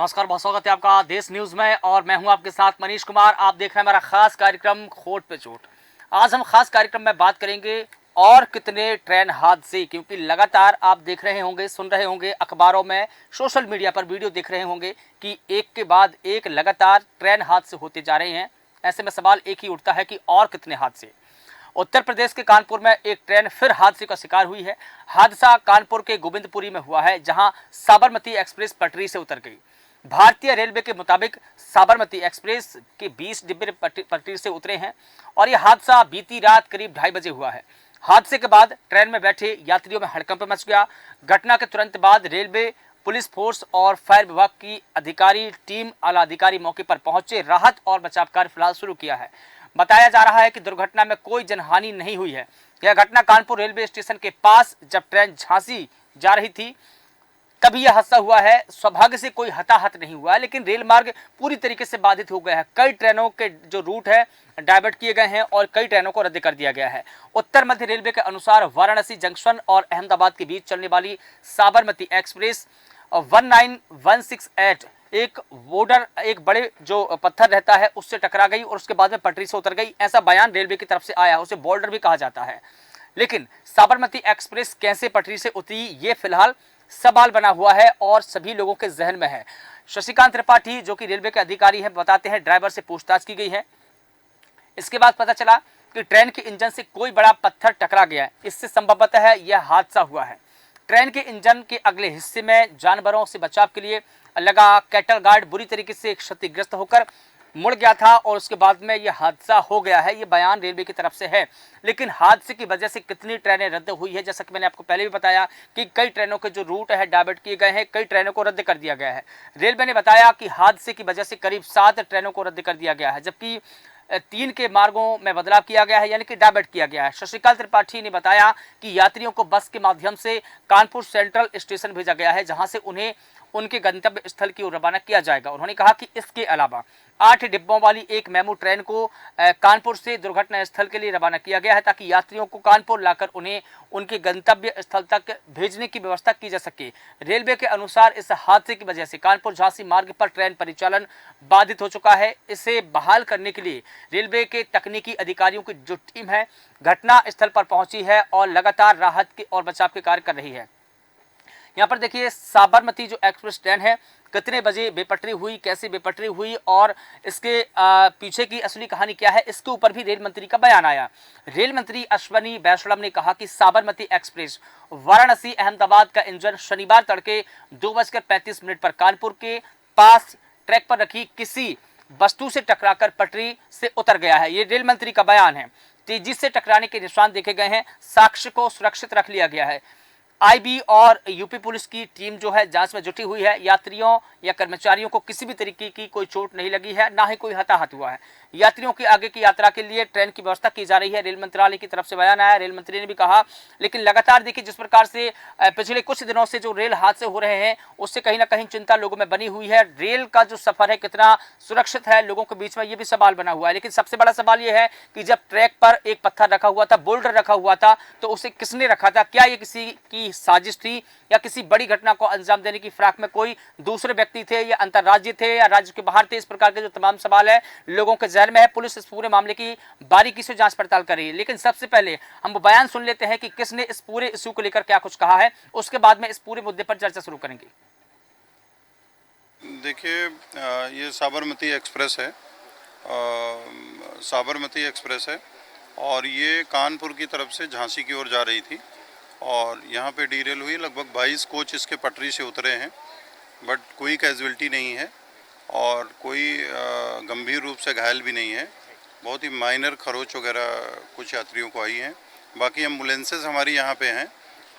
नमस्कार, बहुत स्वागत है आपका देश न्यूज़ में और मैं हूं आपके साथ मनीष कुमार। आप देख रहे हैं हमारा खास कार्यक्रम खोट पे चोट। आज हम खास कार्यक्रम में बात करेंगे और कितने ट्रेन हादसे, क्योंकि लगातार आप देख रहे होंगे, सुन रहे होंगे, अखबारों में, सोशल मीडिया पर वीडियो देख रहे होंगे कि एक के बाद एक लगातार ट्रेन हादसे होते जा रहे हैं। ऐसे में सवाल एक ही उठता है कि और कितने हादसे। उत्तर प्रदेश के कानपुर में एक ट्रेन फिर हादसे का शिकार हुई है। हादसा कानपुर के गोविंदपुरी में हुआ है, जहां साबरमती एक्सप्रेस पटरी से उतर गई। भारतीय रेलवे के मुताबिक साबरमती एक्सप्रेस के 20 डिब्बे पटरी से उतरे हैं और यह हादसा बीती रात करीब 2:30 बजे हुआ है। हादसे के बाद ट्रेन में बैठे यात्रियों में हड़कंप मच गया। घटना के तुरंत बाद रेलवे, पुलिस फोर्स और फायर विभाग की अधिकारी टीम, आला अधिकारी मौके पर पहुंचे राहत और बचाव कार्य फिलहाल शुरू किया है। बताया जा रहा है कि दुर्घटना में कोई जनहानि नहीं हुई है। यह घटना कानपुर रेलवे स्टेशन के पास जब ट्रेन झांसी जा रही थी तभी यह हादसा हुआ है। सौभाग्य से कोई हताहत नहीं हुआ है, लेकिन रेल मार्ग पूरी तरीके से बाधित हो गया है। कई ट्रेनों के जो रूट है डाइवर्ट किए गए हैं और कई ट्रेनों को रद्द कर दिया गया है। उत्तर मध्य रेलवे के अनुसार वाराणसी जंक्शन और अहमदाबाद के बीच चलने वाली साबरमती एक्सप्रेस 19168 एक बड़े जो पत्थर रहता है उससे टकरा गई और उसके बाद में पटरी से उतर गई, ऐसा बयान रेलवे की तरफ से आया। उसे बोल्डर भी कहा जाता है। लेकिन साबरमती एक्सप्रेस कैसे पटरी से उतरी, ये फिलहाल सवाल बना हुआ है और सभी लोगों के जहन में है। शशिकांत त्रिपाठी जो कि रेलवे के अधिकारी हैं, बताते हैं ड्राइवर से पूछताछ की गई है। इसके बाद पता चला कि ट्रेन के इंजन से कोई बड़ा पत्थर टकरा गया है, इससे संभवतः यह हादसा हुआ है। ट्रेन के इंजन के अगले हिस्से में जानवरों से बचाव के लिए लगा कैटल गार्ड बुरी तरीके से क्षतिग्रस्त होकर मुड़ गया था और उसके बाद में यह हादसा हो गया है। ये बयान रेलवे की तरफ से है। लेकिन हादसे की वजह से कितनी ट्रेनें रद्द हुई है, जैसा कि मैंने आपको पहले भी बताया कि कई ट्रेनों के जो रूट है डाइवर्ट किए गए हैं, कई ट्रेनों को रद्द कर दिया गया है। रेलवे ने बताया कि हादसे की वजह से करीब 7 ट्रेनों को रद्द कर दिया गया है, जबकि 3 के मार्गों में बदलाव किया गया है, यानी कि डाइवर्ट किया गया है। शशिकांत त्रिपाठी ने बताया कि यात्रियों को बस के माध्यम से कानपुर सेंट्रल स्टेशन भेजा गया है, जहां से उन्हें उनके गंतव्य स्थल की ओर रवाना किया जाएगा। उन्होंने कहा कि इसके अलावा 8 डिब्बों वाली एक मेमू ट्रेन को कानपुर से दुर्घटना स्थल के लिए रवाना किया गया है, ताकि यात्रियों को कानपुर लाकर उन्हें उनके गंतव्य स्थल तक भेजने की व्यवस्था की जा सके। रेलवे के अनुसार इस हादसे की वजह से कानपुर झांसी मार्ग पर ट्रेन परिचालन बाधित हो चुका है। इसे बहाल करने के लिए रेलवे के तकनीकी अधिकारियों की जो टीम है घटना स्थल पर पहुंची है और लगातार राहत के और बचाव के कार्य कर रही है। यहाँ पर देखिए साबरमती जो एक्सप्रेस ट्रेन है कितने बजे बेपटरी हुई, कैसे बेपटरी हुई और इसके पीछे की असली कहानी क्या है, इसके ऊपर भी रेल मंत्री का बयान आया। रेल मंत्री अश्वनी वैष्णव ने कहा कि साबरमती एक्सप्रेस वाराणसी अहमदाबाद का इंजन शनिवार तड़के 2:35 पर कानपुर के पास ट्रैक पर रखी किसी वस्तु से टकराकर पटरी से उतर गया है। ये रेल मंत्री का बयान है। तेजी से टकराने के निशान देखे गए हैं, साक्ष्य को सुरक्षित रख लिया गया है। आईबी और यूपी पुलिस की टीम जो है जांच में जुटी हुई है। यात्रियों या कर्मचारियों को किसी भी तरीके की कोई चोट नहीं लगी है, ना ही कोई हताहत हुआ है। यात्रियों की आगे की यात्रा के लिए ट्रेन की व्यवस्था की जा रही है, रेल मंत्रालय की तरफ से बयान आया। रेल मंत्री ने भी कहा, लेकिन लगातार देखिए जिस प्रकार से पिछले कुछ दिनों से जो रेल हादसे हो रहे हैं उससे कहीं ना कहीं चिंता लोगों में बनी हुई है। रेल का जो सफर है कितना सुरक्षित है, लोगों के बीच में ये भी सवाल बना हुआ है। लेकिन सबसे बड़ा सवाल ये है कि जब ट्रैक पर एक पत्थर रखा हुआ था, बोल्डर रखा हुआ था, तो उसे किसने रखा था? क्या ये किसी की साजिश थी या किसी बड़ी घटना को अंजाम देने की फिराक में कोई दूसरे व्यक्ति थे या अंतर्राज्यीय थे या राज्य के बाहर थे? इस प्रकार के जो तमाम सवाल है लोगों के जहन में है। पुलिस इस पूरे मामले की बारीकी से जांच पड़ताल कर रही है। लेकिन सबसे पहले हम बयान सुन लेते हैं कि किसने इस पूरे इश्यू को लेकर क्या कुछ कहा है, उसके बाद में इस पूरे मुद्दे पर चर्चा शुरू करेंगे। देखिए, ये साबरमती एक्सप्रेस है, साबरमती एक्सप्रेस है और ये कानपुर की तरफ से झांसी की ओर जा रही थी और यहाँ पे डीरेल हुई। लगभग 22 कोच इसके पटरी से उतरे हैं, बट कोई कैजुअल्टी नहीं है और कोई गंभीर रूप से घायल भी नहीं है। बहुत ही माइनर खरोच वगैरह कुछ यात्रियों को आई हैं। बाकी एम्बुलेंसेस हमारी यहाँ पे हैं।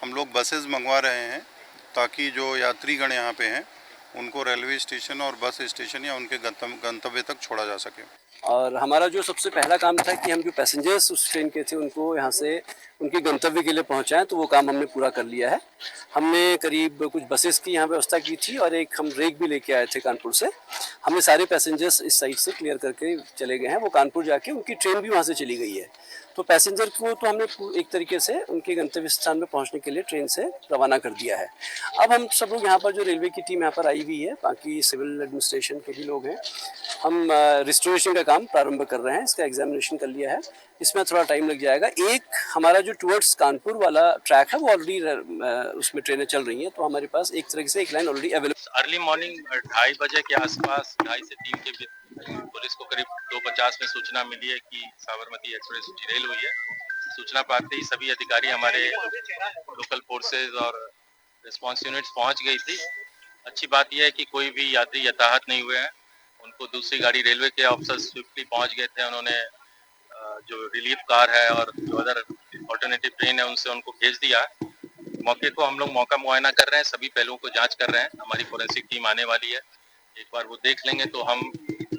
हम लोग बसेस मंगवा रहे हैं ताकि जो यात्रीगण यहाँ पे हैं उनको रेलवे स्टेशन और बस स्टेशन या उनके गंतव्य तक छोड़ा जा सके। और हमारा जो सबसे पहला काम था कि हम जो पैसेंजर्स उस ट्रेन के थे उनको यहाँ से उनके गंतव्य के लिए पहुँचाएं, तो वो काम हमने पूरा कर लिया है। हमने करीब कुछ बसेस की यहाँ व्यवस्था की थी और एक हम रेक भी लेके आए थे कानपुर से। हमने सारे पैसेंजर्स इस साइड से क्लियर करके चले गए हैं। वो कानपुर जाके उनकी ट्रेन भी वहाँ से चली गई है। तो पैसेंजर को तो हमने एक तरीके से उनके गंतव्य स्थान में पहुंचने के लिए ट्रेन से रवाना कर दिया है। अब हम सब लोग यहाँ पर जो रेलवे की टीम यहाँ पर आई हुई है, बाकी सिविल एडमिनिस्ट्रेशन के भी लोग हैं, हम रिस्टोरेशन का काम प्रारंभ कर रहे हैं। इसका एग्जामिनेशन कर लिया है, इसमें थोड़ा टाइम लग जाएगा। एक हमारा जो टुवर्ड्स कानपुर वाला ट्रैक है वो ऑलरेडी उसमें ट्रेनें चल रही हैं, तो हमारे पास एक तरीके से एक line already available. Early morning 2:30 बजे के आसपास 2:30 से 3 के बीच पुलिस को करीब 2:50 में सूचना मिली है कि साबरमती एक्सप्रेस डिरेल हुई है। सूचना पाते ही सभी अधिकारी हमारे लोकल फोर्सेज और रिस्पांस यूनिट्स पहुंच गई थी। अच्छी बात यह है कि कोई भी यात्री यताहत नहीं हुए हैं। उनको दूसरी गाड़ी रेलवे के ऑफिसर्स स्विफ्टली पहुंच गए थे। उन्होंने जो रिलीफ कार है और जो अदर ऑल्टरनेटिव ट्रेन है उनसे उनको भेज दिया। मौके को हम लोग मौका मुआयना कर रहे हैं, सभी पहलुओं को जांच कर रहे हैं। हमारी फोरेंसिक टीम आने वाली है, एक बार वो देख लेंगे तो हम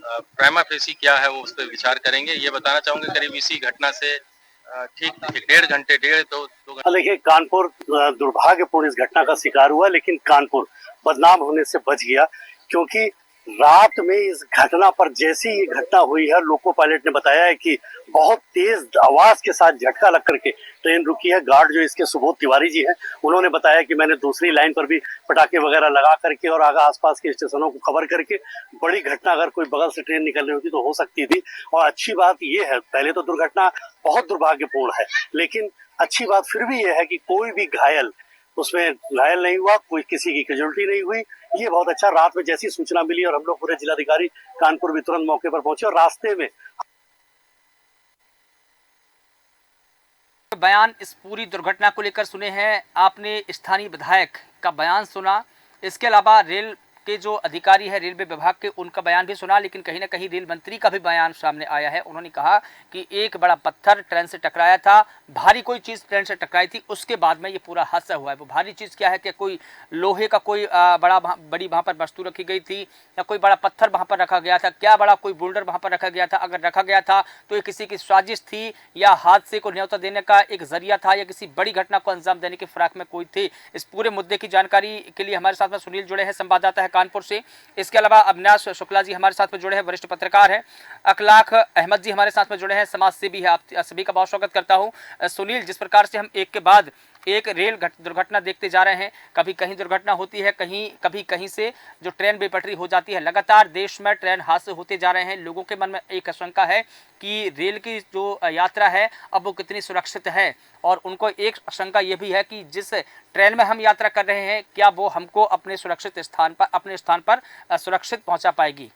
प्राइमा फेसी क्या है वो उस पर विचार करेंगे। ये बताना चाहूंगा करीब इसी घटना से ठीक 1.5 घंटे 2 घंटे। देखिए, कानपुर दुर्भाग्यपूर्ण इस घटना का शिकार हुआ, लेकिन कानपुर बदनाम होने से बच गया, क्योंकि रात में इस घटना पर जैसी ये घटना हुई है, लोको पायलट ने बताया है कि बहुत तेज आवाज के साथ झटका लग करके ट्रेन रुकी है। गार्ड जो इसके सुबोध तिवारी जी हैं, उन्होंने बताया कि मैंने दूसरी लाइन पर भी पटाखे वगैरह लगा करके और आगे आसपास के स्टेशनों को खबर करके, बड़ी घटना अगर कोई बगल से ट्रेन निकल रही होती तो हो सकती थी। और अच्छी बात ये है, पहले तो दुर्घटना बहुत दुर्भाग्यपूर्ण है, लेकिन अच्छी बात फिर भी ये है कि कोई भी घायल नहीं हुआ, कोई किसी की कैजुअल्टी नहीं हुई। ये बहुत अच्छा। रात में जैसी सूचना मिली और हम लोग पूरे जिलाधिकारी कानपुर भी तुरंत मौके पर पहुंचे और रास्ते में बयान इस पूरी दुर्घटना को लेकर सुने हैं आपने। स्थानीय विधायक का बयान सुना, इसके अलावा रेल के जो अधिकारी है रेलवे विभाग के, उनका बयान भी सुना, लेकिन कहीं ना कहीं रेल मंत्री का भी बयान सामने आया है। उन्होंने कहा कि एक बड़ा पत्थर ट्रेन से टकराया था, भारी कोई चीज़ ट्रेन से टकराई थी, उसके बाद में ये पूरा हादसा हुआ है। वो भारी चीज़ क्या है कि कोई लोहे का कोई बड़ी वहाँ पर वस्तु रखी गई थी या कोई बड़ा पत्थर वहाँ पर रखा गया था, क्या बड़ा कोई बोल्डर वहाँ पर रखा गया था। अगर रखा गया था तो ये किसी की साजिश थी या हादसे को न्योता देने का एक जरिया था या किसी बड़ी घटना को अंजाम देने की फिराक में कोई थे। इस पूरे मुद्दे की जानकारी के लिए हमारे साथ में सुनील जुड़े हैं, संवाददाता है कानपुर से। इसके अलावा अविनाश शुक्ला जी हमारे साथ में जुड़े हैं, वरिष्ठ पत्रकार हैं। अखलाक अहमद जी हमारे साथ में जुड़े हैं, समाज सेवी है। आप सभी का बहुत स्वागत करता हूं। सुनील, जिस प्रकार से हम एक के बाद एक रेल दुर्घटना देखते जा रहे हैं, कभी कहीं दुर्घटना होती है, कभी कहीं से जो ट्रेन बेपटरी हो जाती है, लगातार देश में ट्रेन हादसे होते जा रहे हैं। लोगों के मन में एक आशंका है कि रेल की जो यात्रा है अब वो कितनी सुरक्षित है, और उनको एक आशंका ये भी है कि जिस ट्रेन में हम यात्रा कर रहे हैं क्या वो हमको अपने सुरक्षित स्थान पर, अपने स्थान पर सुरक्षित पहुंचा पाएगी।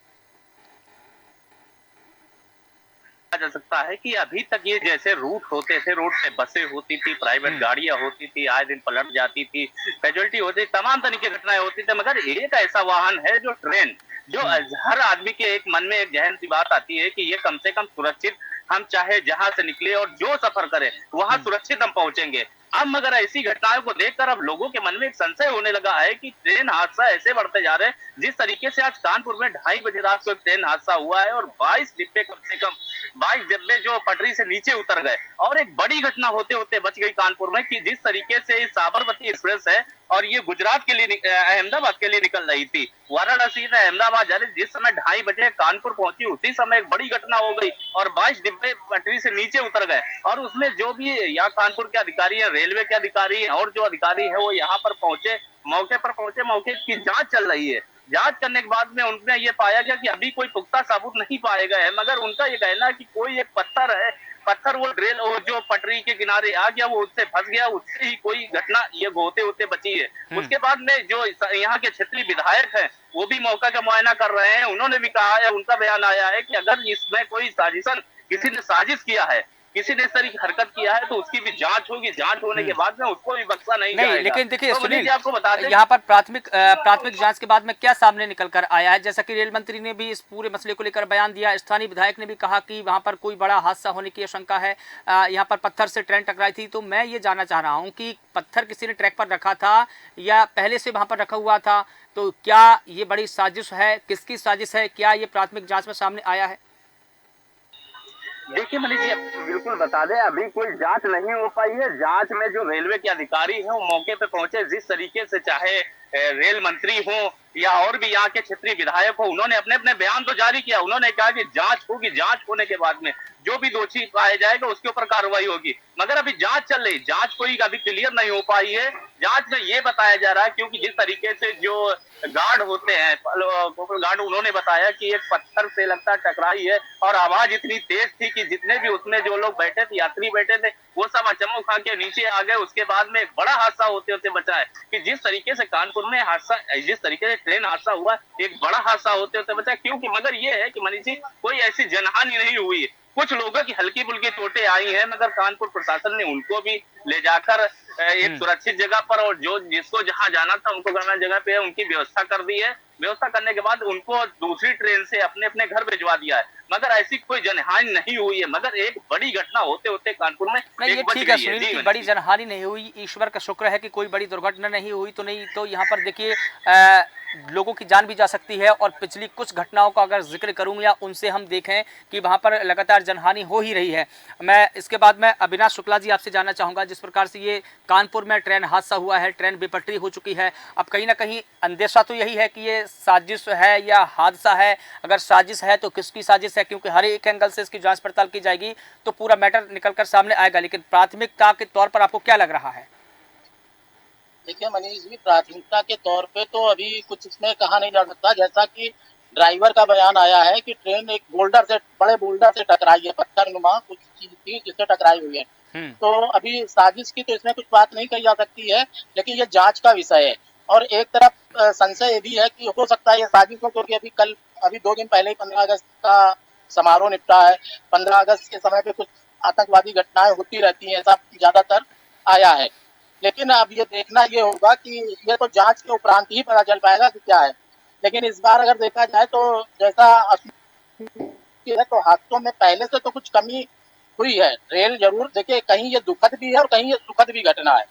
जा सकता है कि अभी तक ये जैसे रूट होते थे, रोड पे बसें होती थी, प्राइवेट गाड़ियां होती थी, आए दिन पलट जाती थी, कैजुअलिटी होती, तमाम तरह की घटनाएं होती थी, मगर एक ऐसा वाहन है जो ट्रेन, जो हर आदमी के एक मन में एक जहन सी बात आती है कि ये कम से कम सुरक्षित, हम चाहे जहां से निकले और जो सफर करें वहां सुरक्षित हम पहुंचेंगे। अब मगर ऐसी घटनाओं को देखकर अब लोगों के मन में एक संशय होने लगा है कि ट्रेन हादसा ऐसे बढ़ते जा रहे हैं। जिस तरीके से आज कानपुर में 2:30 बजे रात को एक ट्रेन हादसा हुआ है और 22 डिब्बे, कम से कम 22 डिब्बे जो पटरी से नीचे उतर गए, और एक बड़ी घटना होते होते बच गई कानपुर में कि जिस तरीके से साबरमती एक्सप्रेस है और ये गुजरात के लिए, अहमदाबाद के लिए निकल रही थी, वाराणसी से अहमदाबाद जा रही, जिस समय 2:30 बजे कानपुर पहुंची उसी समय एक बड़ी घटना हो गई और 22 डिब्बे पटरी से नीचे उतर गए। और उसमें जो भी यहाँ कानपुर के अधिकारी है, रेलवे के अधिकारी और जो अधिकारी है वो यहाँ पर पहुंचे, मौके पर पहुंचे, मौके की जांच चल रही है। जांच करने के बाद में उनमें ये पाया गया कि अभी कोई पुख्ता सबूत नहीं पाए गए हैं, मगर उनका ये कहना है कि कोई एक पत्थर है, पत्थर वो रेल वो जो पटरी के किनारे आ गया, वो उससे फंस गया, उससे ही कोई घटना ये होते होते बची है। उसके बाद में जो यहाँ के क्षेत्रीय विधायक हैं वो भी मौका का मुआयना कर रहे हैं। उन्होंने भी कहा है, उनका बयान आया है कि अगर इसमें कोई साजिशन, किसी ने साजिश किया है, किसी ने इस तरह की हरकत किया है तो उसकी भी जांच होगी, जांच होने के बाद में उसको भी बख्शा नहीं जाएगा। लेकिन देखिए तो सुनील, आपको बता दें यहाँ पर प्राथमिक जांच के बाद में क्या सामने निकल कर आया है, जैसा कि रेल मंत्री ने भी इस पूरे मसले को लेकर बयान दिया, स्थानीय विधायक ने भी कहा कि वहाँ पर कोई बड़ा हादसा होने की आशंका है, यहाँ पर पत्थर से ट्रेन टकराई थी। तो मैं ये जानना चाह रहा हूँ कि पत्थर किसी ने ट्रैक पर रखा था या पहले से वहाँ पर रखा हुआ था, तो क्या ये बड़ी साजिश है, किसकी साजिश है, क्या ये प्राथमिक जांच में सामने आया है? देखिए मनीष जी, बिल्कुल बता दें, अभी कोई जांच नहीं हो पाई है। जांच में जो रेलवे के अधिकारी हैं वो मौके पे पहुंचे, जिस तरीके से चाहे रेल मंत्री हो या और भी यहाँ के क्षेत्रीय विधायक हो, उन्होंने अपने अपने बयान तो जारी किया। उन्होंने कहा कि जांच होगी, जांच होने के बाद में जो भी दोषी पाया जाएगा उसके ऊपर कार्रवाई होगी। मगर अभी जांच चल रही, जांच कोई अभी क्लियर नहीं हो पाई है। जांच में ये बताया जा रहा है, क्योंकि जिस तरीके से जो गार्ड होते हैं, गार्ड, उन्होंने बताया कि एक पत्थर से लगता टकराई है और आवाज इतनी तेज थी कि जितने भी उसमें जो लोग बैठे थे, यात्री बैठे थे, वो सब अचम्भो खा के नीचे आ गए। उसके बाद में एक बड़ा हादसा होते होते बचा है कि जिस तरीके से कानपुर में हादसा, जिस तरीके से ट्रेन हादसा हुआ, एक बड़ा हादसा होते होते बचा। क्योंकि मगर ये है कि मनीष जी, कोई ऐसी जनहानि नहीं हुई है। कुछ लोगों की हल्की फुल्की चोटें आई हैं, मगर कानपुर प्रशासन ने उनको भी ले जाकर एक सुरक्षित जगह पर, और जो जिसको जहां जाना था उनको जाना जगह पे उनकी व्यवस्था कर दी है। व्यवस्था करने के बाद उनको दूसरी ट्रेन से अपने अपने घर भिजवा दिया है। मगर ऐसी कोई जनहानि नहीं हुई है। मगर एक बड़ी घटना होते होते कानपुर में नहीं, ये एक बच ठीक है गई है। सुनील जी, की मनीष बड़ी जी। जनहानि नहीं हुई, ईश्वर का शुक्र है कि कोई बड़ी दुर्घटना नहीं हुई। तो नहीं तो यहाँ पर देखिए लोगों की जान भी जा सकती है। और पिछली कुछ घटनाओं का अगर जिक्र करूं या उनसे हम देखें कि वहाँ पर लगातार जनहानि हो ही रही है। मैं इसके बाद में अविनाश शुक्ला जी आपसे जानना चाहूँगा, जिस प्रकार से ये कानपुर में ट्रेन हादसा हुआ है, ट्रेन बेपटरी हो चुकी है, अब कहीं ना कहीं अंदेशा तो यही है कि ये साजिश है या हादसा है। अगर साजिश है तो किसकी साजिश है, क्योंकि हर एक एंगल से इसकी जांच पड़ताल की जाएगी तो पूरा मैटर निकल कर सामने आएगा। लेकिन प्राथमिकता के तौर पर आपको क्या लग रहा है? देखिए मनीष जी, प्राथमिकता के तौर पे तो अभी कुछ इसमें कहा नहीं जा सकता। जैसा कि ड्राइवर का बयान आया है कि ट्रेन एक बोल्डर से, बड़े बोल्डर से टकराई है, पत्थर नुमा कुछ चीज थी जिससे टकराई हुई है। तो अभी साजिश की तो इसमें कुछ बात नहीं कही जा सकती है, लेकिन ये जांच का विषय है। और एक तरफ संशय ये भी है कि हो सकता है ये साजिश हो, क्योंकि अभी 2 दिन पहले ही 15 अगस्त का समारोह निपटा है। 15 अगस्त के समय पे कुछ आतंकवादी घटनाएं होती रहती हैं, ऐसा ज्यादातर आया है। लेकिन अब ये देखना ये होगा कि ये तो जांच के उपरांत ही पता चल पाएगा कि क्या है। लेकिन इस बार अगर देखा जाए तो जैसा है, तो हादसों में पहले से तो कुछ कमी हुई है। रेल जरूर, देखिए, कहीं ये दुखद भी है और कहीं ये सुखद भी घटना है।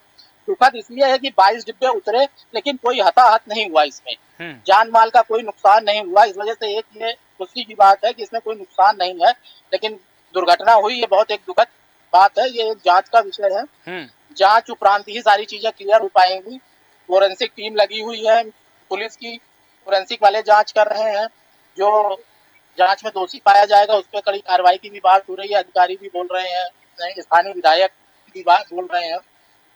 दुखद इसलिए है कि 22 डिब्बे उतरे, लेकिन कोई हताहत नहीं हुआ इसमें, जान माल का कोई नुकसान नहीं हुआ। इस वजह से एक ये खुशी की बात है कि इसमें कोई नुकसान नहीं है। लेकिन दुर्घटना हुई, ये बहुत एक दुखद बात है। ये एक जांच का विषय है। जांच उपरांत ही सारी चीजें क्लियर हो पाएंगी। फोरेंसिक टीम लगी हुई है, पुलिस की फोरेंसिक वाले जांच कर रहे हैं। जो जांच में दोषी पाया जाएगा उस पर कड़ी कार्रवाई की भी बात हो रही है। अधिकारी भी बोल रहे हैं, स्थानीय विधायक भी बात बोल रहे हैं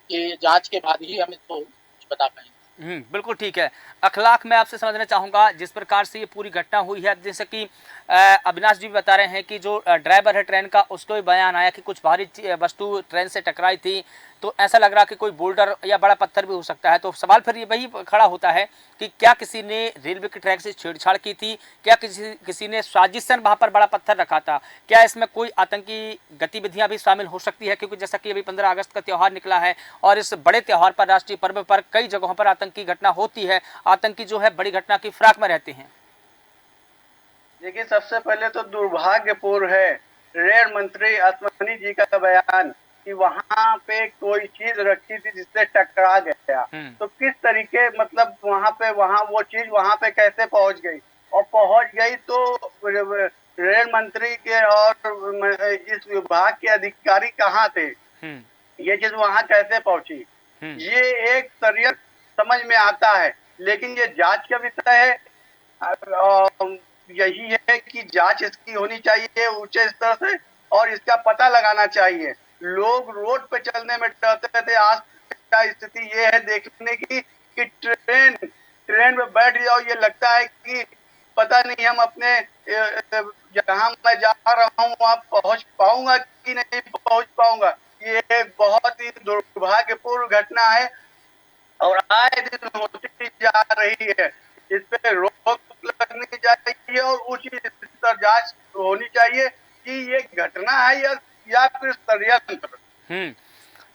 कि जांच के बाद ही हम इसको कुछ बता पाएंगे। बिल्कुल ठीक है। अखलाक मैं आपसे समझना चाहूँगा, जिस प्रकार से ये पूरी घटना हुई है, जैसे कि अविनाश जी भी बता रहे हैं कि जो ड्राइवर है ट्रेन का, उसको भी बयान आया कि कुछ भारी वस्तु ट्रेन से टकराई थी, तो ऐसा लग रहा कि कोई बोल्डर या बड़ा पत्थर भी हो सकता है। तो सवाल फिर ये वही खड़ा होता है कि क्या किसी ने रेलवे के ट्रैक से छेड़छाड़ की थी, क्या किसी ने साजिशन वहाँ पर बड़ा पत्थर रखा था, क्या इसमें कोई आतंकी गतिविधियाँ भी शामिल हो सकती है? क्योंकि जैसा कि अभी 15 अगस्त का त्यौहार निकला है और इस बड़े त्यौहार पर, राष्ट्रीय पर्व पर कई जगहों पर आतंकी घटना होती है। आतंकी जो है बड़ी घटना की फिराक में रहते हैं। देखिए, सबसे पहले तो दुर्भाग्यपूर्ण है रेल मंत्री अश्वनी जी का बयान कि वहां पे कोई चीज रखी थी जिससे टकरा गया। तो किस तरीके, मतलब वहां वो चीज वहां पे कैसे पहुंच गई, और पहुंच गई तो रेल मंत्री के और इस विभाग के अधिकारी कहाँ थे, ये चीज वहां कैसे पहुंची, ये एक षड्यंत्र समझ में आता है। लेकिन ये जांच का विषय है। यही है कि जांच इसकी होनी चाहिए उच्च स्तर से, और इसका पता लगाना चाहिए। लोग रोड पे चलने में डरते थे, आज का स्थिति ये है देखने की कि ट्रेन में बैठ जाओ, ये लगता है कि पता नहीं हम अपने जहाँ मैं जा रहा हूँ वहाँ पहुँच पाऊंगा कि नहीं पहुँच पाऊंगा। ये बहुत ही दुर्भाग्यपूर्ण घटना है और आए दिन होती जा रही है। इस पे रोक लगनी चाहिए और उचित स्तर जांच होनी चाहिए कि ये घटना है या फिर षड्यंत्र।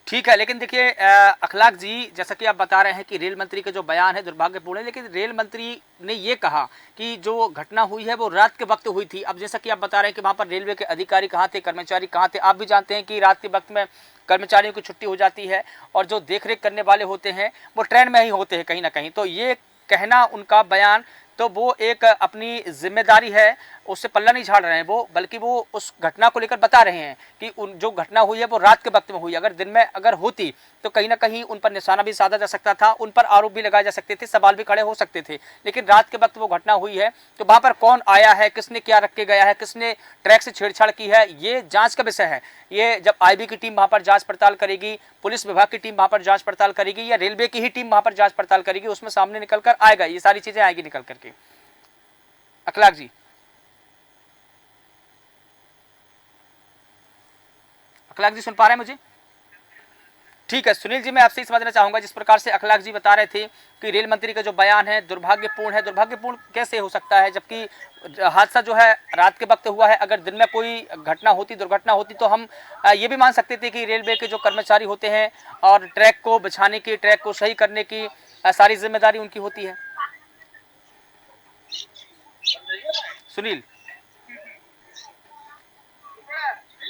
ठीक है। लेकिन देखिए अखलाक जी, जैसा कि आप बता रहे हैं कि रेल मंत्री के जो बयान है दुर्भाग्यपूर्ण है, लेकिन रेल मंत्री ने ये कहा कि जो घटना हुई है वो रात के वक्त हुई थी। अब जैसा कि आप बता रहे हैं कि वहाँ पर रेलवे के अधिकारी कहाँ थे, कर्मचारी कहाँ थे? आप भी जानते हैं कि रात के वक्त में कर्मचारियों की छुट्टी हो जाती है और जो देखरेख करने वाले होते हैं वो ट्रेन में ही होते हैं कहीं ना कहीं। तो ये कहना, उनका बयान, तो वो एक अपनी जिम्मेदारी है, उससे पल्ला नहीं झाड़ रहे हैं वो, बल्कि वो उस घटना को लेकर बता रहे हैं कि उन जो घटना हुई है वो रात के वक्त में हुई। अगर दिन में अगर होती तो कहीं ना कहीं उन पर निशाना भी साधा जा सकता था, उन पर आरोप भी लगाए जा सकते थे, सवाल भी खड़े हो सकते थे। लेकिन रात के वक्त वो घटना हुई है तो वहां पर कौन आया है, किसने क्या रख के गया है, किसने ट्रैक से छेड़छाड़ की है, ये जांच का विषय है। ये जब आईबी की टीम वहां पर जांच पड़ताल करेगी, पुलिस विभाग की टीम वहां पर जांच पड़ताल करेगी, या रेलवे की ही टीम वहां पर जांच पड़ताल करेगी, उसमें सामने निकल कर आएगा, ये सारी चीजें आएगी निकल करके। अखलाक जी, अखलाक जी सुन पा रहे हैं मुझे? ठीक है सुनील जी, मैं आपसे समझना चाहूंगा जिस प्रकार से अखलाक जी बता रहे थे कि रेल मंत्री का जो बयान है दुर्भाग्यपूर्ण है। दुर्भाग्यपूर्ण कैसे हो सकता है, जबकि हादसा जो है रात के वक्त हुआ है। अगर दिन में कोई घटना होती, दुर्घटना होती, तो हम ये भी मान सकते थे कि रेलवे के जो कर्मचारी होते हैं और ट्रैक को बिछाने की, ट्रैक को सही करने की सारी जिम्मेदारी उनकी होती है। सुनील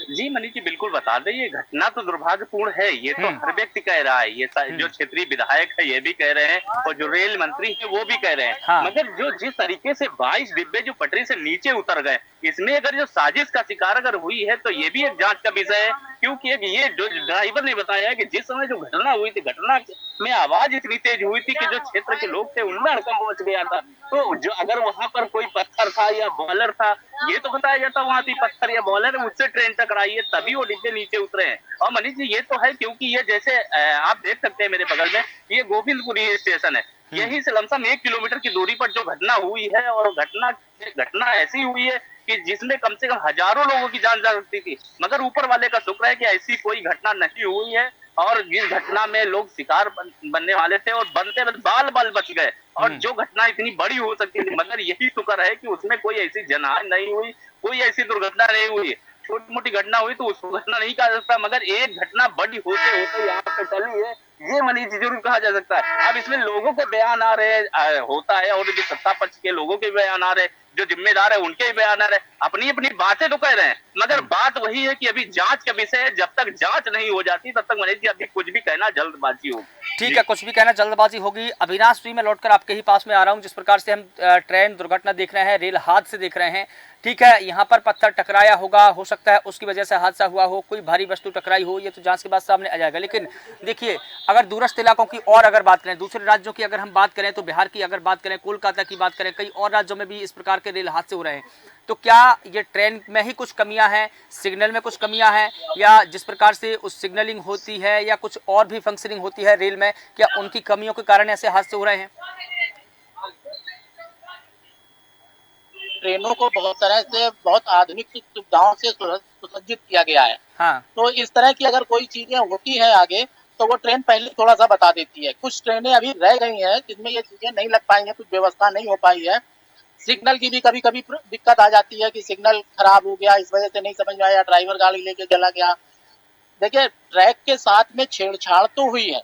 जी मनीष जी बिल्कुल बता दें, ये घटना तो दुर्भाग्यपूर्ण है, ये तो हर व्यक्ति कह रहा है, ये जो क्षेत्रीय विधायक है ये भी कह रहे हैं और जो रेल मंत्री है वो भी कह रहे हैं। हाँ। मगर जो जिस तरीके से 22 डिब्बे जो पटरी से नीचे उतर गए, इसमें अगर जो साजिश का शिकार अगर हुई है तो ये भी एक जांच का विषय है। क्योंकि ये जो ड्राइवर ने बताया कि जिस समय जो घटना हुई थी, घटना में आवाज इतनी तेज हुई थी कि जो क्षेत्र के लोग थे उनमें हड़कंप मच गया था। तो जो अगर वहां पर कोई पत्थर था या बॉलर था, ये तो बताया जाता वहां थी पत्थर या बॉलर है, उससे ट्रेन टकराई है तभी वो डिब्बे नीचे उतरे हैं। और मनीष जी ये तो है, क्योंकि ये जैसे आप देख सकते हैं मेरे बगल में ये गोविंदपुरी स्टेशन है, यहीं से लमसम 1 किलोमीटर की दूरी पर जो घटना हुई है, और घटना ऐसी हुई है कि जिसमें कम से कम हजारों लोगों की जान जा सकती थी। मगर ऊपर वाले का शुक्र है कि ऐसी कोई घटना नहीं हुई है, और जिस घटना में लोग शिकार बनने वाले थे और बनते बाल बाल बच गए, और जो घटना इतनी बड़ी हो सकती थी, मगर यही शुक्र है कि उसमें कोई ऐसी जनहानि नहीं हुई, कोई ऐसी दुर्घटना नहीं हुई। छोटी मोटी घटना हुई तो उसको घटना नहीं कहा जा सकता, मगर एक घटना बड़ी होते होते यहाँ पे चली है, ये मनीष जरूर कहा जा सकता है। अब इसमें लोगों के बयान आ रहे होता है, और जो सत्ता पक्ष के लोगों के बयान आ रहे, जो जिम्मेदार है उनके भी बयान आ रहे, अपनी अपनी बातें तो कह रहे हैं, मगर बात वही है कि अभी जांच का विषय है, जब तक जांच नहीं हो जाती तब तक मनीष जी अभी कुछ भी कहना जल्दबाजी होगी। ठीक है, कुछ भी कहना जल्दबाजी होगी। अविनाश जी मैं लौटकर आपके ही पास में आ रहा हूं। जिस प्रकार से हम ट्रेन दुर्घटना देख रहे हैं, रेल हादसे देख रहे हैं, ठीक है, यहाँ पर पत्थर टकराया होगा, हो सकता है उसकी वजह से हादसा हुआ हो, कोई भारी वस्तु टकराई हो, ये तो जांच के बाद सामने आ जाएगा। लेकिन देखिए, अगर दूरस्थ इलाकों की और अगर बात करें, दूसरे राज्यों की अगर हम बात करें, तो बिहार की अगर बात करें, कोलकाता की बात करें, कई और राज्यों में भी इस प्रकार के रेल हादसे हो रहे हैं। तो क्या ये ट्रेन में ही कुछ कमियां हैं, सिग्नल में कुछ कमियां हैं, या जिस प्रकार से उस सिग्नलिंग होती है या कुछ और भी फंक्शनिंग होती है रेल में, क्या उनकी कमियों के कारण ऐसे हादसे हो रहे हैं? ट्रेनों को बहुत तरह से बहुत आधुनिक सुविधाओं से सुसज्जित किया गया है। हाँ। तो इस तरह की अगर कोई चीजें होती है आगे, तो वो ट्रेन पहले थोड़ा सा बता देती है। कुछ ट्रेनें अभी रह गई हैं जिसमें ये चीजें नहीं लग पाई हैं, कुछ व्यवस्था नहीं हो पाई है। सिग्नल की भी कभी कभी दिक्कत आ जाती है कि सिग्नल खराब हो गया, इस वजह से नहीं समझ में आया, ड्राइवर गाड़ी लेके चला गया। देखिए, ट्रैक के साथ में छेड़छाड़ तो हुई है।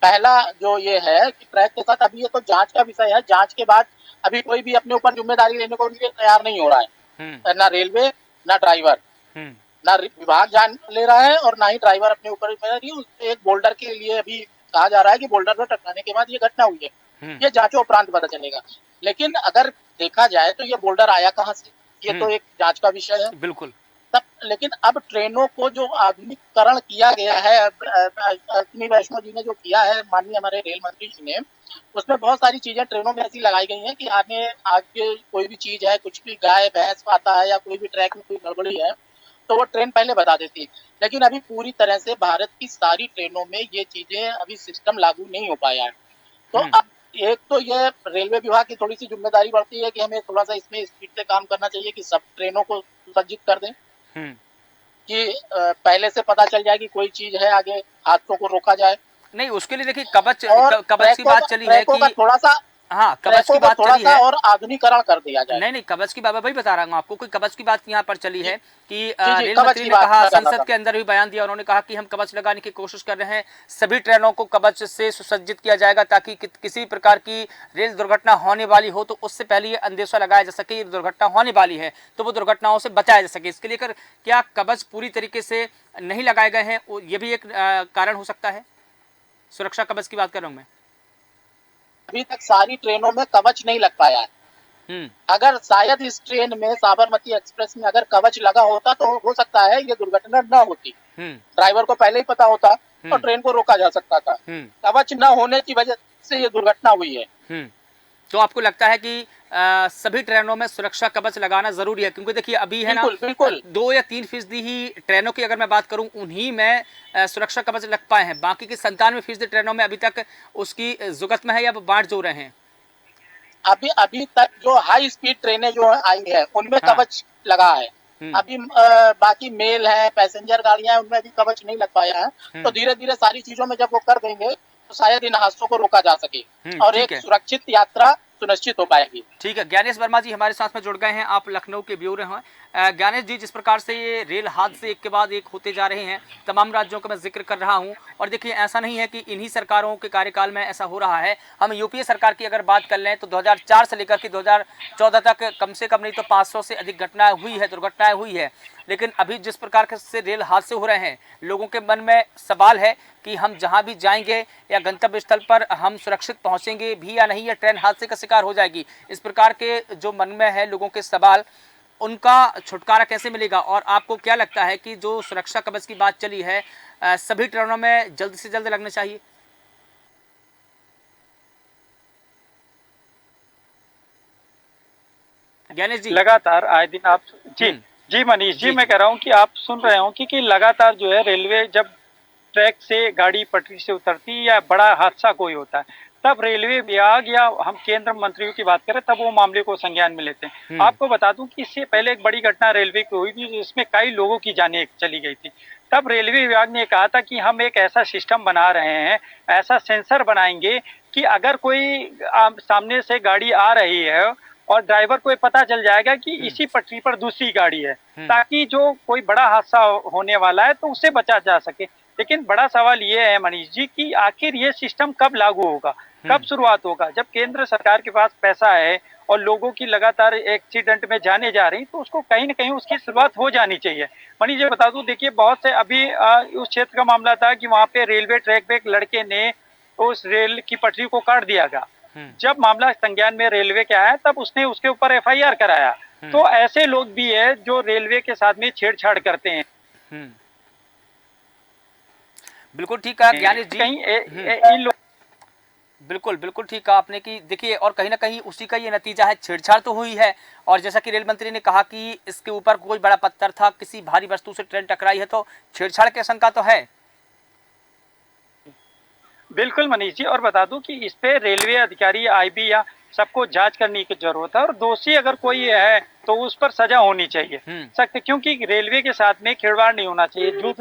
पहला जो ये है कि ट्रैक के साथ, अभी ये तो जांच का विषय है, जांच के बाद अभी कोई भी अपने ऊपर जिम्मेदारी लेने को लिए तैयार नहीं हो रहा है, ना रेलवे, ना ड्राइवर, ना विभाग जान ले रहा है, और ना ही ड्राइवर अपने ऊपर जिम्मेदारी। एक बोल्डर के लिए अभी कहा जा रहा है कि बोल्डर पर टकराने के बाद ये घटना हुई है, ये जांचों उपरांत पता चलेगा। लेकिन अगर देखा जाए तो ये बोल्डर आया कहाँ से, ये तो एक जांच का विषय है। बिल्कुल। तब लेकिन अब ट्रेनों को जो आधुनिकीकरण किया गया है, अश्विनी वैष्णव जी ने जो किया है, माननीय हमारे रेल मंत्री जी ने, उसमें बहुत सारी चीजें ट्रेनों में ऐसी लगाई गई हैं कि आगे कोई भी चीज है, कुछ भी गाय भैंस आता है या कोई भी ट्रैक में कोई गड़बड़ी है, तो वो ट्रेन पहले बता देती है। लेकिन अभी पूरी तरह से भारत की सारी ट्रेनों में ये चीजें अभी सिस्टम लागू नहीं हो पाया है। तो अब एक तो ये रेलवे विभाग की थोड़ी सी जिम्मेदारी बढ़ती है कि हमें थोड़ा सा इसमें स्पीड से काम करना चाहिए कि सब ट्रेनों को सुसज्जित कर दें, कि पहले से पता चल जाए कि कोई चीज है, आगे हादसों को रोका जाए। नहीं, उसके लिए देखिए कवच की बात चली है कि थोड़ा सा, हाँ, कवच की बात चली है, और आधुनिकीकरण कर दिया जाए। नहीं, कवच की बात वही बता रहा हूँ आपको, कोई कवच की बात यहाँ पर चली है कि रेल मंत्री ने कहा, संसद के अंदर भी बयान दिया उन्होंने, कहा कि हम कवच लगाने की कोशिश कर रहे हैं, सभी ट्रेनों को कवच से सुसज्जित किया जाएगा ताकि किसी प्रकार की रेल दुर्घटना होने वाली हो तो उससे पहले ये अंदेशा लगाया जा सके, दुर्घटना होने वाली है तो वो दुर्घटनाओं से बचाया जा सके। इसके लिए क्या कवच पूरी तरीके से नहीं लगाए गए हैं, ये भी एक कारण हो सकता है? सुरक्षा कवच की बात कर रहा हूँ मैं। अभी तक सारी ट्रेनों में कवच नहीं लग पाया है। अगर शायद इस ट्रेन में, साबरमती एक्सप्रेस में अगर कवच लगा होता तो हो सकता है ये दुर्घटना न होती। ड्राइवर को पहले ही पता होता और ट्रेन को रोका जा सकता था। कवच न होने की वजह से ये दुर्घटना हुई है। तो आपको लगता है कि सभी ट्रेनों में सुरक्षा कवच लगाना जरूरी है? क्योंकि देखिए अभी है ना, बिल्कुल 2 या 3% ही ट्रेनों की अगर मैं बात करूं उन्हीं में सुरक्षा कवच लग पाए हैं। बाकी की 97% ट्रेनों में अभी तक उसकी जुगत में है या बांट जो रहे हैं? अभी तक जो हाई स्पीड ट्रेनें जो आई है उनमें कवच लगा है। अभी बाकी मेल है, पैसेंजर गाड़ियां हैं, उनमें भी कवच नहीं लग पाया है। तो धीरे धीरे सारी चीजों में जब वो कर देंगे तो शायद इन हादसों को रोका जा सके और एक सुरक्षित यात्रा सुनिश्चित हो पाएगी। ठीक है, ज्ञानेश वर्मा जी हमारे साथ में जुड़ गए हैं, आप लखनऊ के ब्यूरो हैं। ज्ञानेश जी, जिस प्रकार से ये रेल हादसे एक के बाद एक होते जा रहे हैं, तमाम राज्यों का मैं जिक्र कर रहा हूं, और देखिए ऐसा नहीं है कि इन्हीं सरकारों के कार्यकाल में ऐसा हो रहा है। हम यूपीए सरकार की अगर बात कर लें तो 2004 से लेकर के 2014 तक कम से कम नहीं तो 500 से अधिक दुर्घटनाएं हुई है। लेकिन अभी जिस प्रकार से रेल हादसे हो रहे हैं, लोगों के मन में सवाल है कि हम जहां भी जाएंगे या गंतव्य स्थल पर हम सुरक्षित पहुंचेंगे भी या नहीं, या ट्रेन हादसे का शिकार हो जाएगी। इस प्रकार के जो मन में है लोगों के सवाल, उनका छुटकारा कैसे मिलेगा? और आपको क्या लगता है कि जो सुरक्षा कवच की बात चली है सभी ट्रेनों में जल्द से जल्द लगना चाहिए? ज्ञानेश जी, लगातार आए दिन आप जी मनीष जी, मैं कह रहा हूँ कि आप सुन रहे हो कि लगातार जो है रेलवे जब ट्रैक से गाड़ी पटरी से उतरती या बड़ा हादसा कोई होता है तब रेलवे विभाग या हम केंद्र मंत्रियों की बात करें तब वो मामले को संज्ञान में लेते हैं। आपको बता दूं कि इससे पहले एक बड़ी घटना रेलवे की हुई थी जिसमें कई लोगों की जानें चली गई थी। तब रेलवे विभाग ने कहा था कि हम एक ऐसा सिस्टम बना रहे हैं, ऐसा सेंसर बनाएंगे कि अगर कोई सामने से गाड़ी आ रही है और ड्राइवर को पता चल जाएगा कि इसी पटरी पर दूसरी गाड़ी है, ताकि जो कोई बड़ा हादसा होने वाला है तो उससे बचा जा सके। लेकिन बड़ा सवाल ये है मनीष जी कि आखिर ये सिस्टम कब लागू होगा, कब शुरुआत होगा? जब केंद्र सरकार के पास पैसा है और लोगों की लगातार एक्सीडेंट में जाने जा रही तो उसको कहीं ना कहीं उसकी शुरुआत हो जानी चाहिए। मनीष जी बता दूं, देखिए बहुत से अभी उस क्षेत्र का मामला था कि वहाँ पे रेलवे ट्रैक पे एक लड़के ने उस रेल की पटरी को काट दिया गया। जब मामला संज्ञान में रेलवे के आया तब उसने उसके ऊपर एफआईआर कराया। तो ऐसे लोग भी है जो रेलवे के साथ में छेड़छाड़ करते हैं। बिल्कुल ठीक कहा ज्ञानेश जी, कहीं बिल्कुल ठीक कहा आपने कि देखिए, और कहीं ना कहीं उसी का ये नतीजा है, छेड़छाड़ तो हुई है। और जैसा कि रेल मंत्री ने कहा कि इसके ऊपर कोई बड़ा पत्थर था, किसी भारी वस्तु से ट्रेन टकराई है, तो छेड़छाड़ की आशंका तो है। बिल्कुल मनीष जी, और बता दूं कि इस पे रेलवे अधिकारी आईबी या सबको जांच करने की जरूरत है और दोषी अगर कोई है तो उस पर सजा होनी चाहिए सख्त, क्योंकि रेलवे के साथ में खिलवाड़ नहीं होना चाहिए। जो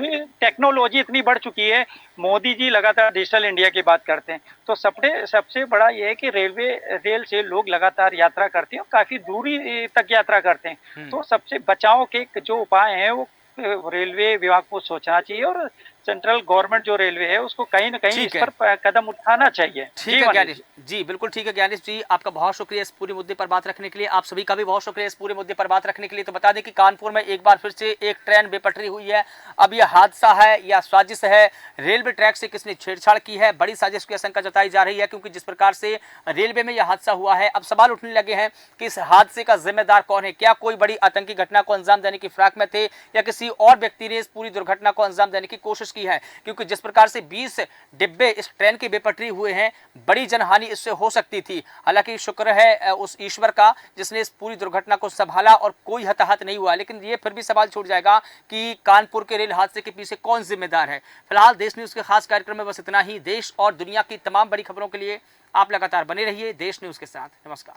टेक्नोलॉजी इतनी बढ़ चुकी है, मोदी जी लगातार डिजिटल इंडिया की बात करते हैं, तो सबसे बड़ा ये है कि रेल से लोग लगातार यात्रा करते हैं और काफी दूरी तक यात्रा करते हैं। तो सबसे बचाव के जो उपाय हैं वो रेलवे विभाग को सोचना चाहिए और सेंट्रल गवर्नमेंट जो रेलवे है उसको कहीं ना कहीं इस पर कदम उठाना चाहिए। ठीक है ज्ञानेश जी, बिल्कुल ठीक है ज्ञानेश जी, आपका बहुत शुक्रिया इस पूरे मुद्दे पर बात रखने के लिए। आप सभी का भी बहुत शुक्रिया इस पूरे मुद्दे पर बात रखने के लिए। तो बता दें कि कानपुर में एक बार फिर से एक ट्रेन बेपटरी हुई है। अब यह हादसा है या साजिश है, रेलवे ट्रैक से किसने छेड़छाड़ की है, बड़ी साजिश की आशंका जताई जा रही है। क्योंकि जिस प्रकार से रेलवे में यह हादसा हुआ है, अब सवाल उठने लगे हैं कि इस हादसे का जिम्मेदार कौन है। क्या कोई बड़ी आतंकी घटना को अंजाम देने की फिराक में थे या किसी और व्यक्ति ने इस पूरी दुर्घटना को अंजाम देने की कोशिश की है। क्योंकि जिस प्रकार से 20 डिब्बे इस ट्रेन के बेपटरी हुए हैं, बड़ी जनहानि इससे हो सकती थी। हालांकि शुक्र है उस ईश्वर का जिसने इस पूरी दुर्घटना को संभाला और कोई हताहत नहीं हुआ। लेकिन ये फिर भी सवाल छूट जाएगा कि कानपुर के रेल हादसे के पीछे कौन जिम्मेदार है। फिलहाल देश न्यूज के खास कार्यक्रम में बस इतना ही। देश और दुनिया की तमाम बड़ी खबरों के लिए आप लगातार बने रहिए देश न्यूज के साथ। नमस्कार।